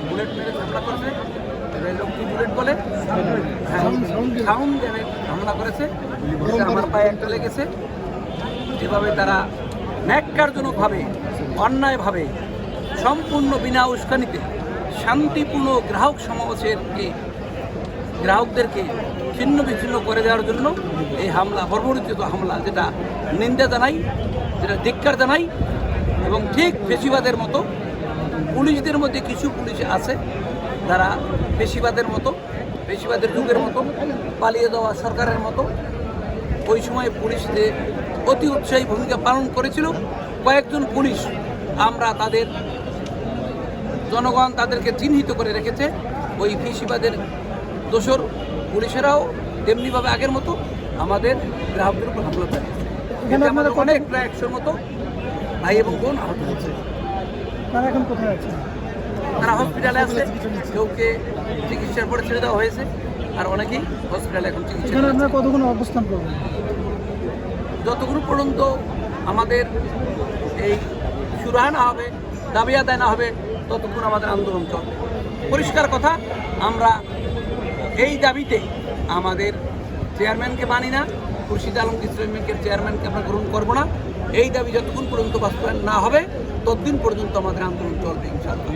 Bullet মেরে হামলা করেছে। লোকটি বুলেট বলে সাউন্ড গ্রেনেড হামলা করেছে। আমার পায়ে একটা লেগেছে। যেভাবে তারা ন্যাক্কারজনকভাবে, অন্যায়ভাবে, সম্পূর্ণ বিনা উস্কানিতে শান্তিপূর্ণ গ্রাহক গ্রাহকদেরকে ছিন্ন বিচ্ছিন্ন করে দেওয়ার জন্য এই হামলা, বর্বরোচিত হামলা, যেটা নিন্দা জানাই, যেটা ধিক্কার জানাই। এবং ঠিক ফেসিবাদের মতো পুলিশদের মধ্যে কিছু পুলিশ আছে যারা ফেসিবাদের যুগের মতো পালিয়ে যাওয়া সরকারের মতো ওই সময় পুলিশদের অতি উৎসাহী ভূমিকা পালন করেছিল কয়েকজন পুলিশ। আমরা জনগণ তাদেরকে চিহ্নিত করে রেখেছে। ওই ফেসিবাদের দোসর পুলিশেরাও তেমনিভাবে আগের মতো আমাদের গ্রাহকদের উপর হামলা চালিয়েছে। আমাদের অনেক প্রায় 100-র মতো ভাই এবং বোন আহত হয়েছে। তারা এখন কোথায় আছে? তারা হসপিটালে আছে। কেউকে চিকিৎসার পরে ছেড়ে দেওয়া হয়েছে, আর অনেকেই হসপিটালে এখন চিকিৎসা। আপনারা কতক্ষণ অবস্থান করবেন? যতক্ষণ পর্যন্ত আমাদের এই সুরাহা না হবে, দাবি আদায় না হবে, ততক্ষণ আমাদের আন্দোলন চলবে। পরিষ্কার কথা, আমরা এই দাবিতে আমাদের চেয়ারম্যানকে মানি না, খুরশিদ আলম ইসলামী ব্যাংকের চেয়ারম্যানকে আমরা গ্রহণ করবো না। এই দাবি যতক্ষণ পর্যন্ত বাস্তবায়ন না হবে ততদিন পর্যন্ত আমাদের আন্দোলন চলবে ইনশাআল্লাহ।